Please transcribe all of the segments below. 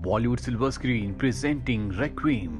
Bollywood silver screen presenting requiem.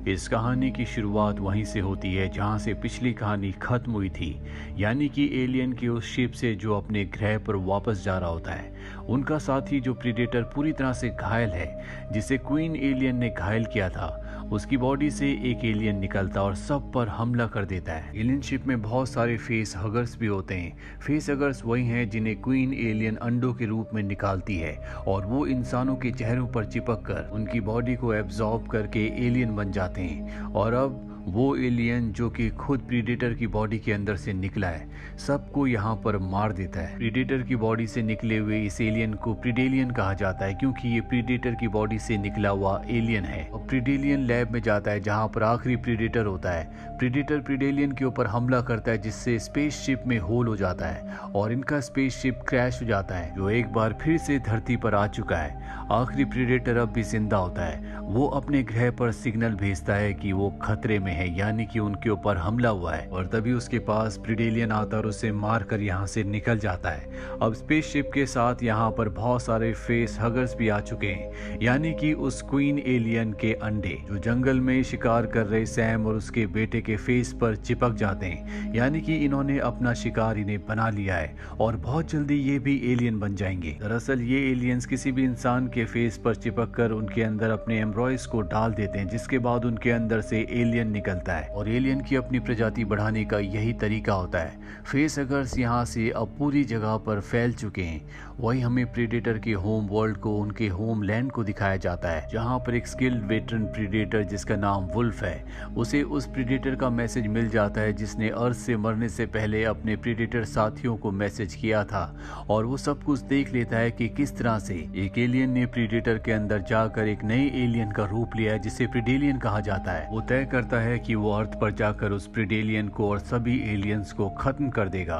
इस कहानी की शुरुआत वहीं से होती है जहां से पिछली कहानी खत्म हुई थी, यानी कि एलियन के उस शिप से जो अपने ग्रह पर वापस जा रहा होता है। उनका साथी जो प्रीडेटर पूरी तरह से घायल है, जिसे क्वीन एलियन ने घायल किया था, उसकी बॉडी से एक एलियन निकलता और सब पर हमला कर देता है। एलियन शिप में बहुत सारे फेस हगर्स भी होते हैं। फेस हगर्स वही हैं जिन्हें क्वीन एलियन अंडों के रूप में निकालती है और वो इंसानों के चेहरों पर चिपक कर उनकी बॉडी को एब्जॉर्ब करके एलियन बन जाते हैं। और अब वो एलियन जो कि खुद प्रीडेटर की बॉडी के अंदर से निकला है, सबको यहाँ पर मार देता है। प्रीडेटर की बॉडी से निकले हुए इस एलियन को प्रीडेलियन कहा जाता है, क्योंकि ये प्रीडेटर की बॉडी से निकला हुआ एलियन है। और प्रीडेलियन लैब में जाता है जहाँ पर आखिरी प्रीडेटर होता है। प्रीडेटर प्रीडेलियन के ऊपर हमला करता है, जिससे स्पेसशिप में होल हो जाता है और इनका स्पेसशिप क्रैश हो जाता है, जो एक बार फिर से धरती पर आ चुका है। आखिरी प्रीडेटर अब भी जिंदा होता है। वो अपने ग्रह पर सिग्नल भेजता है कि वो खतरे में है, यानी कि उनके ऊपर हमला हुआ है। और तभी उसके पास प्रीडेलियन आता और उसे मारकर यहाँ से निकल जाता है। अब स्पेसशिप के साथ यहाँ पर बहुत सारे फेस हगर्स भी आ चुके हैं, यानी कि उस क्वीन एलियन के अंडे जो जंगल में शिकार कर रहे सैम और उसके बेटे के फेस पर चिपक जाते हैं, यानी कि इन्होंने अपना शिकार इन्हें बना लिया है और बहुत जल्दी ये भी एलियन बन जाएंगे। दरअसल ये एलियंस किसी भी इंसान के फेस पर चिपक कर उनके अंदर अपने एम्ब्रॉयज को डाल देते हैं, जिसके बाद उनके अंदर से एलियन निकलता है। और एलियन की अपनी प्रजाति बढ़ाने का यही तरीका होता है। फेस हगर्स यहाँ से अब पूरी जगह पर फैल चुके हैं। वही हमें प्रीडेटर के होम वर्ल्ड को, उनके होम लैंड को दिखाया जाता है, जहाँ पर एक स्किल्ड वेटरन प्रीडेटर जिसका नाम वुल्फ है, उसे उस प्रीडेटर का मैसेज मिल जाता है जिसने अर्थ से मरने से पहले अपने प्रीडेटर साथियों को मैसेज किया था। और वो सब कुछ देख लेता है कि किस तरह से एक एलियन ने प्रीडेटर के अंदर जाकर एक नए एलियन का रूप लिया है, जिसे प्रीडेलियन कहा जाता है। वो तय करता है कि वो अर्थ पर जाकर उस प्रीडेलियन को और सभी एलियंस को खत्म कर देगा।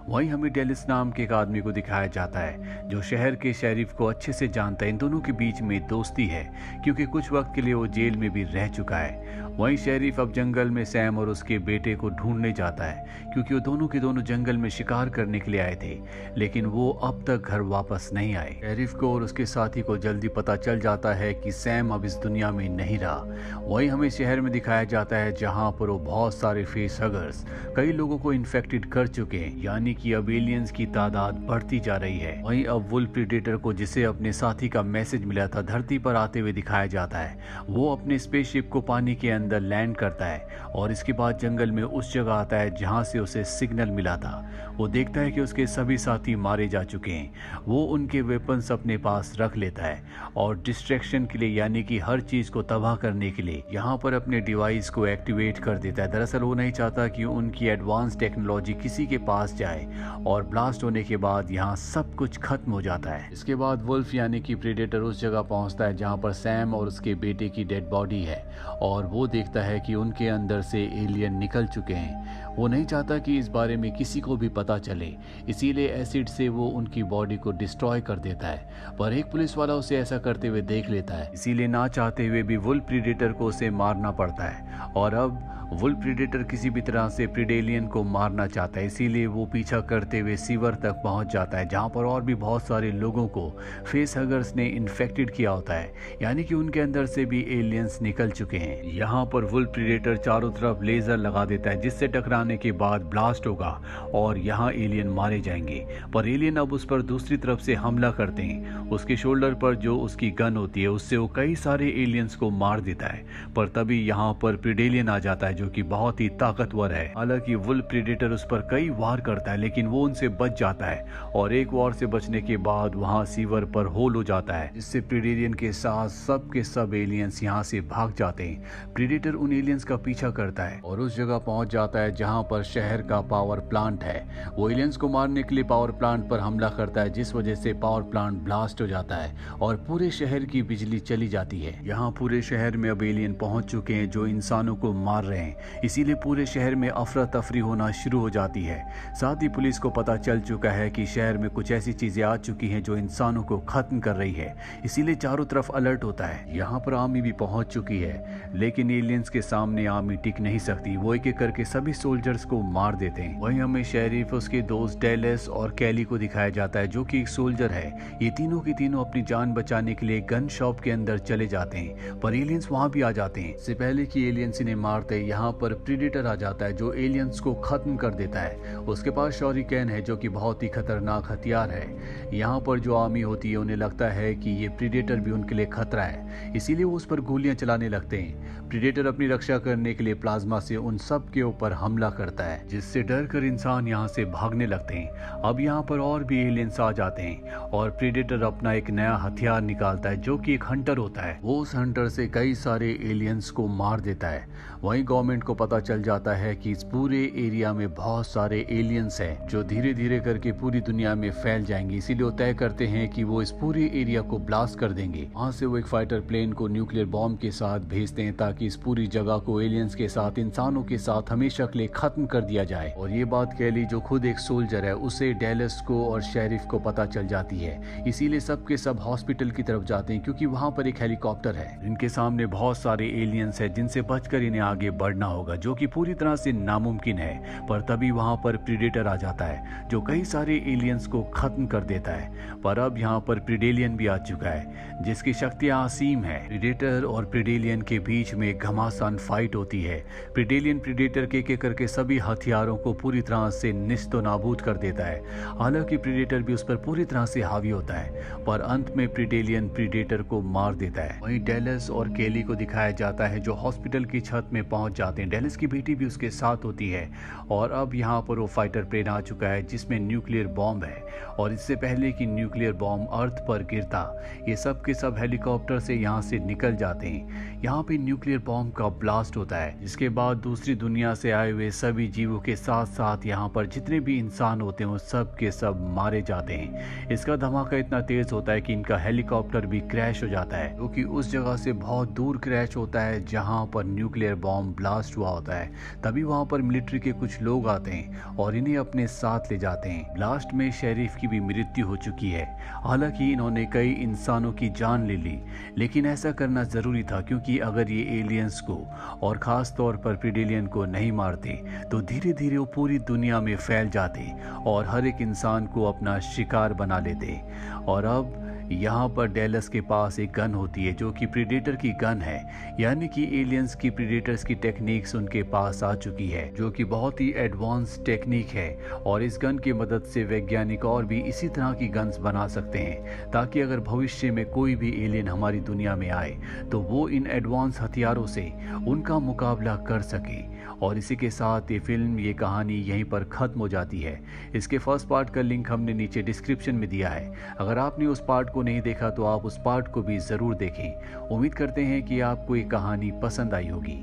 वहीं हमें डेलिस नाम के एक आदमी को दिखाया जाता है जो शहर के शेरिफ को अच्छे से जानता है। इन दोनों के बीच में दोस्ती है, क्योंकि कुछ वक्त के लिए वो जेल में भी रह चुका है। वहीं शेरिफ अब जंगल में सैम और उसके बेटे को ढूंढने जाता है, क्योंकि वो दोनों के दोनों जंगल में शिकार करने के लिए आए थे, लेकिन वो अब तक घर वापस नहीं आए। शेरिफ को और उसके साथी को जल्दी पता चल जाता है कि सैम अब इस दुनिया में नहीं रहा। वहीं हमें शहर में दिखाया जाता है जहां पर वो बहुत सारे फेस हगर्स कई लोगों को इन्फेक्टेड कर चुके हैं, यानी कि अब एलियंस की तादाद बढ़ती जा रही है। वहीं अब वुल्फ प्रीडेटर को, जिसे अपने साथी का मैसेज मिला था, धरती पर आते हुए दिखाया जाता है। वो अपने स्पेसशिप को पानी के अंदर लैंड करता है और इसके बाद जंगल में उस जगह आता है जहां से उसे सिग्नल मिला था। वो देखता है कि उसके सभी साथी मारे जा चुके हैं। वो उनके वेपन्स अपने पास रख लेता है और डिस्ट्रैक्शन के लिए, यानी कि हर चीज को तबाह करने के लिए, यहाँ पर अपने डिवाइस को एक्टिवेट कर देता है। दरअसल वो नहीं चाहता कि उनकी एडवांस टेक्नोलॉजी किसी के पास जाए और ब्लास्ट होने के बाद यहाँ सब कुछ खत्म हो जाता है। इसके बाद वुल्फ यानी कि प्रीडेटर उस जगह पहुंचता है जहाँ पर सैम और उसके बेटे की डेड बॉडी है और वो देखता है कि उनके अंदर से एलियन निकल चुके हैं। वो नहीं चाहता कि इस बारे में किसी को भी पता चले, इसीलिए एसिड से वो उनकी बॉडी को डिस्ट्रॉय कर देता है। पर एक पुलिस वाला उसे ऐसा करते हुए देख लेता है, इसीलिए ना चाहते हुए भी वुल्फ प्रीडेटर को उसे मारना पड़ता है। और अब वुल्फ प्रीडेटर किसी भी तरह से प्रीडेलियन को मारना चाहता है, इसीलिए वो पीछा करते हुए सीवर तक पहुंच जाता है, जहां पर और भी बहुत सारे लोगों को फेस हगर्स ने इन्फेक्टेड किया होता है, यानी कि उनके अंदर से भी एलियंस निकल चुके हैं। यहाँ पर वुल्फ प्रीडेटर चारों तरफ लेजर लगा देता है, जिससे टकराने के बाद ब्लास्ट होगा और यहाँ एलियन मारे जाएंगे। पर एलियन अब उस पर दूसरी तरफ से हमला करते हैं। उसके शोल्डर पर जो उसकी गन होती है, उससे वो कई सारे एलियंस को मार देता है। पर तभी यहाँ पर प्रीडेलियन आ जाता है, जो कि बहुत ही ताकतवर है। हालांकि वुल्फ प्रीडेटर उस पर कई वार करता है, लेकिन वो उनसे बच जाता है और एक वार से बचने के बाद वहां सीवर पर होल हो जाता है, जिससे प्रीडेलियन के साथ सब के सब एलियंस यहाँ से भाग जाते हैं। प्रीडेटर उन एलियंस का पीछा करता है और उस जगह पहुंच जाता है जहां पर शहर का पावर प्लांट है। वो एलियंस को मारने के लिए पावर प्लांट पर हमला करता है, जिस वजह से पावर प्लांट ब्लास्ट हो जाता है और पूरे शहर की बिजली चली जाती है। यहाँ पूरे शहर में अब एलियन पहुंच चुके हैं जो इंसानों को मार रहे हैं। हैं, इसीलिए पूरे शहर में अफरा तफरी होना शुरू हो जाती है। साथ ही पुलिस को पता चल चुका है कि शहर में कुछ ऐसी चीजें आ चुकी हैं जो इंसानों को खत्म कर रही है, इसीलिए चारों तरफ अलर्ट होता है। यहाँ पर आर्मी भी पहुंच चुकी है, लेकिन एलियंस के सामने आर्मी टिक नहीं सकती। वो एक एक करके सभी सोल्जर्स को मार देते हैं। वहीं हमें शेरिफ, उसके दोस्त डेलस और कैली को दिखाया जाता है जो कि एक सोल्जर है। ये तीनों की तीनों अपनी जान बचाने के लिए गन शॉप के अंदर चले जाते हैं, पर एलियंस वहां भी आ जाते हैं। इससे पहले कि एलियंस इन्हें मारते यहाँ पर प्रीडेटर आ जाता है जो एलियंस को खत्म कर देता है। उसके पास शॉरिकेन है जो कि बहुत ही खतरनाक हथियार है। यहाँ पर जो आर्मी होती है उन्हें लगता है कि ये प्रीडेटर भी उनके लिए खतरा है, इसीलिए वो उस पर गोलियां चलाने लगते हैं। प्रीडेटर अपनी रक्षा करने के लिए प्लाज्मा से उन सब के ऊपर हमला करता है, जिससे डर कर इंसान यहाँ से भागने लगते हैं। अब यहाँ पर और भी एलियंस आ जाते हैं और प्रीडेटर अपना एक नया हथियार निकालता है जो कि एक हंटर होता है। वो उस हंटर से कई सारे एलियंस को मार देता है। वहीं गवर्नमेंट को पता चल जाता है कि इस पूरे एरिया में बहुत सारे एलियंस हैं जो धीरे धीरे करके पूरी दुनिया में फैल जाएंगे, इसीलिए वो तय करते हैं कि वो इस पूरे एरिया को ब्लास्ट कर देंगे। वहां से वो एक फाइटर प्लेन को न्यूक्लियर बॉम्ब के साथ भेजते हैं ताकि इस पूरी जगह को एलियंस के साथ, इंसानों के साथ हमेशा के लिए खत्म कर दिया जाए। और ये बात कैली जो खुद एक सोल्जर है उसे डेलस को और शेरिफ को पता चल जाती है, इसीलिए सबके सब हॉस्पिटल की तरफ जाते हैं क्योंकि वहां पर एक हेलीकॉप्टर है। इनके सामने बहुत सारे एलियंस है जिनसे बचकर इन्हें आगे बढ़ना होगा, जो कि पूरी तरह से नामुमकिन है। पर तभी वहां पर प्रीडेटर आ जाता है जो कई सारे एलियंस को खत्म कर देता है। पर अब यहाँ पर प्रीडेलियन भी आ चुका है जिसकी शक्तियां असीम है। प्रीडेटर और प्रीडेलियन के बीच में एक घमासान फाइट होती है। प्रीडेलियन प्रीडेटर के करके सभी हथियारों को पूरी तरह से निस्तो नाबूद कर देता है। हालांकि प्रीडेटर भी उस पर पूरी तरह से हावी होता है, पर अंत में प्रीडेलियन प्रीडेटर को मार देता है। वहीं डेलस और केली को दिखाया जाता है जो हॉस्पिटल की छत में पहुंच जाते हैं। डेलस की बेटी भी उसके साथ होती है और अब यहाँ पर वो फाइटर प्लेन आ चुका है जिसमें न्यूक्लियर बॉम्ब है। और इससे पहले कि न्यूक्लियर बॉम्ब अर्थ पर गिरता, ये सब के सब हेलीकॉप्टर से यहाँ से निकल जाते हैं। यहाँ पे न्यूक्लियर बॉम्ब का ब्लास्ट होता है, जिसके बाद दूसरी दुनिया से आए हुए सभी जीवों के साथ साथ यहाँ पर जितने भी इंसान होते हैं वो सब के सब मारे जाते हैं। इसका धमाका इतना तेज होता है कि इनका हेलीकॉप्टर भी क्रैश हो जाता है, जो कि उस जगह से बहुत दूर क्रैश होता है जहाँ पर न्यूक्लियर बॉम्ब ब्लास्ट हुआ होता है। तभी वहाँ पर मिलिट्री के कुछ लोग आते हैं और इन्हें अपने साथ ले जाते हैं। ब्लास्ट में शेरिफ की भी मृत्यु हो चुकी है। हालांकि इन्होंने कई इंसानों की जान ले ली, लेकिन ऐसा करना जरूरी था क्योंकि अगर ये एलियंस को और खास तौर पर प्रीडेलियन को नहीं मारते तो धीरे धीरे वो पूरी दुनिया में फैल जाते और हर एक इंसान को अपना शिकार बना लेते। और अब यहाँ पर डेलस के पास एक गन होती है जो कि प्रीडेटर की गन है, यानी कि एलियंस की प्रीडेटर्स की टेक्निक्स उनके पास आ चुकी है जो कि बहुत ही एडवांस टेक्निक है। और इस गन की मदद से वैज्ञानिक और भी इसी तरह की गन्स बना सकते हैं ताकि अगर भविष्य में कोई भी एलियन हमारी दुनिया में आए तो वो इन एडवांस हथियारों से उनका मुकाबला कर सके। और इसी के साथ ये फिल्म, ये कहानी यहीं पर ख़त्म हो जाती है। इसके फर्स्ट पार्ट का लिंक हमने नीचे डिस्क्रिप्शन में दिया है। अगर आपने उस पार्ट को नहीं देखा तो आप उस पार्ट को भी ज़रूर देखें। उम्मीद करते हैं कि आपको ये कहानी पसंद आई होगी।